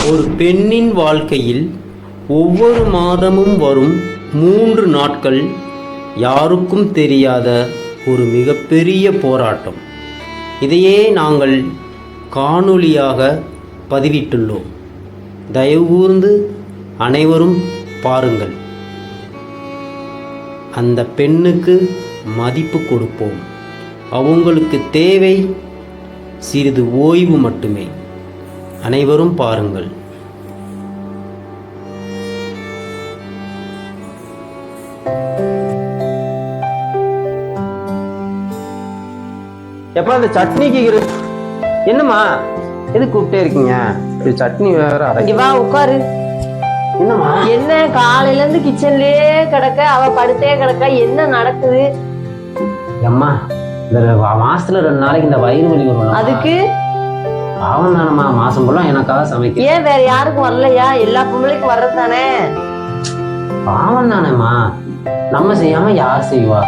ஒரு பெண்ணின் வாழ்க்கையில் ஒவ்வொரு மாதமும் வரும் 3 நாட்கள் யாருக்கும் தெரியாத ஒரு மிகப்பெரிய போராட்டம். இதையே நாங்கள் காணொளியாக பதிவிட்டுள்ளோம். தயவுகூர்ந்து அனைவரும் பாருங்கள். அந்த பெண்ணுக்கு மதிப்பு கொடுப்போம். அவங்களுக்கு தேவை சிறிது ஓய்வு மட்டுமே. அனைவரும் பாருங்கள். எப்ப அந்த சட்னிக்கு என்னம்மா எது கூப்பிட்டே இருக்கீங்க? இது சட்னி வேற வா உட்காரு. என்னம்மா என்ன காலையில இருந்து கிச்சன்லயே கிடக்க, அவ படுத்தே கிடக்க, என்ன நடக்குது? அம்மா இந்த மாசத்துல 2 நாளைக்கு இந்த வயிறு வலி வரும். அதுக்கு பாவம் தானம்மா, மாசம் ஃபுல்லா எனக்காக சமைக்க. ஏன் வேற யாருக்கும் வரலையா? எல்லா பொம்பளைக்கும் வர்றது தானே. பாவம் தானேம்மா, நம்ம செய்யாம யார் செய்வா?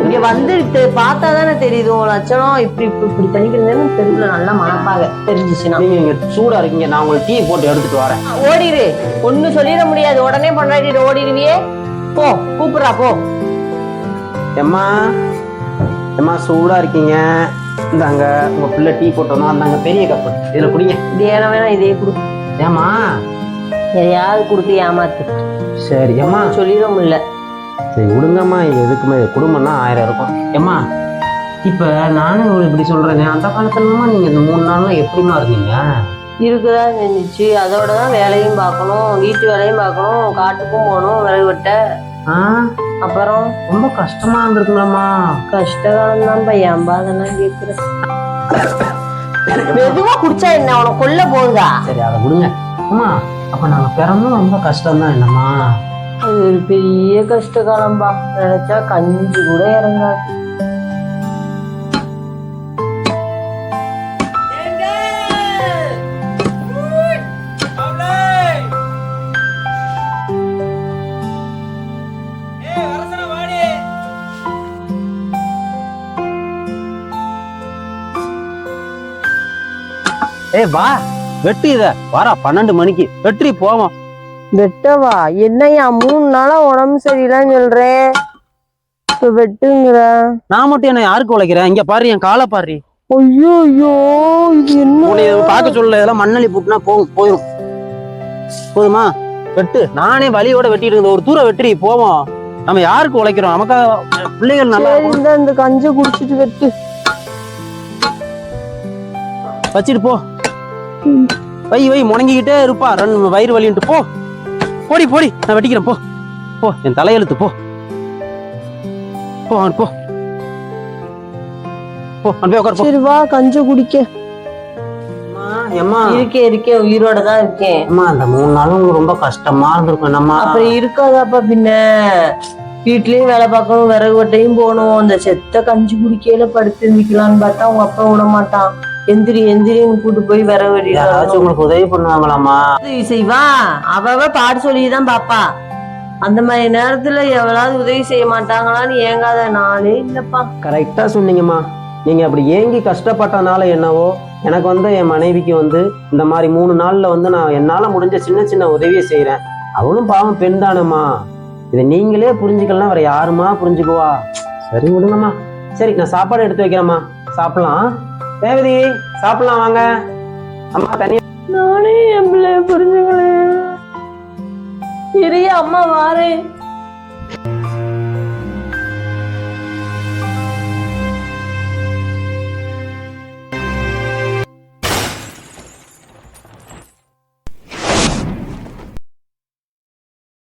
இங்க வந்துட்டு பார்த்தா தானே தெரியுது உன் லட்சணம். இப்படி தனிக்கிறதுன்னு தெருவுல நல்லா மனப்பாக தெரிஞ்சிச்சுன்னா. நீங்க இங்க சூடா இருக்கீங்க, நான் உங்களுக்கு டீ போட்டு எடுத்துட்டு வரேன். ஓடிடு, ஒன்னும் சொல்லிட முடியாது. உடனே பொண்டாட்டிட்டு ஓடிடுவியே. போ, கூப்பிடுறா போ. எம்மா எம்மா சூடா இருக்கீங்க, இந்தாங்க உங்க பிள்ளை டீ போட்டோம். அந்தாங்க பெரிய கப்பு, இதுல குடிங்க. இது ஏன வேணா இதே கொடு. ஏமா எதையாவது கொடுத்து ஏமாத்து. சரி அம்மா சொல்லிட முடியல. சரி விடுங்கம்மா, இது எதுக்குமே குடும்பம்னா 1000 இருக்கும். ஏம்மா இப்ப நானும் இப்படி சொல்றேன், அந்த காலத்துலமா நீங்க இந்த 3 நாள்லாம் எப்படிமா இருந்தீங்க? இருக்குதான் செஞ்சிச்சு. அதோட தான் வேலையும் பார்க்கணும், வீட்டு வேலையும் பார்க்கணும், காட்டுக்கும் போகணும், விறகு வெட்ட. அப்புறம் ரொம்ப கஷ்டமா இருந்திருக்குங்களம்மா. கஷ்டகாலம் தான் பையன், அதெல்லாம் கேட்குறேன். மெதுவா குடிச்சா என்ன உனக்கு கொல்ல போகுதா? சரி அதை விடுங்க அம்மா. அப்ப நாங்க பிறந்தும் ரொம்ப கஷ்டம் தான் என்னம்மா? அது ஒரு பெரிய கஷ்ட காலம்பா. நினைச்சா கஞ்சி கூட இறங்காது. வா வெட்டி இத வாரா 12 மணிக்கு வெற்றி போவோம். வெட்டவா? என்னையா 3 நாளா உடம்பு சரியில்லைன்னு சொல்றேன், இப்ப வெட்டுங்கிற? நான் மட்டும் என்ன யாருக்கு உழைக்கிறேன்? இங்க பாரு, என் காலை பாரு. ஐயோ ஐயோ, இது என்ன பார்க்க சொல்ல, இதெல்லாம் மண்ணலி போட்டுனா போயிடும். போதுமா? வெட்டு. நானே வலியோட வெட்டிட்டு இருந்த ஒரு தூரம் வெட்டி போவோம். நம்ம யாருக்கு உழைக்கிறோம்? நமக்காக பிள்ளைகள் நல்லா. இந்த கஞ்சை குடிச்சிட்டு வெட்டு. வச்சிட்டு போ. வை முணங்கிக்கிட்டே இருப்பா, வயிறு வலின்ட்டு போ. போடி போடி, நான் வெட்டிக்கிறேன். போ போ, என் தலையெழுத்து. போ போ போ போ, உட்கார். சரி வா, கஞ்சை குடிக்க. இருக்கே உயிரோட தான் இருக்கேன். அம்மா அந்த 3 நாளும் ரொம்ப கஷ்டமா இருந்திருக்கும் நம்ம. அப்புறம் இருக்காதாப்பா பின்ன? வீட்லயும் வேலை பார்க்கணும், விறகு வெட்டையும் போகணும். அந்த செத்த கஞ்சி குடிக்கையில படுத்து இருந்துக்கலான்னு பார்த்தா உங்க அப்பா விட மாட்டான். எந்திரின்னு கூட்டு போய் விறகு வெட்டி உங்களுக்கு உதவி பண்ணுவாங்களாமா? உதவி செய்வா அவ பாடு சொல்லிதான் பாப்பா. அந்த மாதிரி நேரத்துல எவ்வளவு உதவி செய்ய மாட்டாங்களான்னு ஏங்காத நாளே இல்லப்பா. கரெக்டா சொன்னீங்கம்மா. நீங்க அப்படி ஏங்கி கஷ்டப்பட்டனால என்னவோ, எனக்கு என் மனைவிக்கு இந்த மாதிரி 3 நாள்ல நான் என்னால முடிஞ்ச சின்ன சின்ன உதவியை செய்யறேன். அவளும் பாவம் பெண் தானம்மா. இதை நீங்களே புரிஞ்சுக்கலாம், வேற யாருமா புரிஞ்சுக்குவா? சரி விடுங்கம்மா. சரி நான் சாப்பாடு எடுத்து வைக்கிறேம்மா, சாப்பிடலாம். தேவதி சாப்பிடலாம் வாங்க. அம்மா தனியா. நானே என் பிள்ளைய புரிஞ்சுக்கல. அம்மா வாரேன்.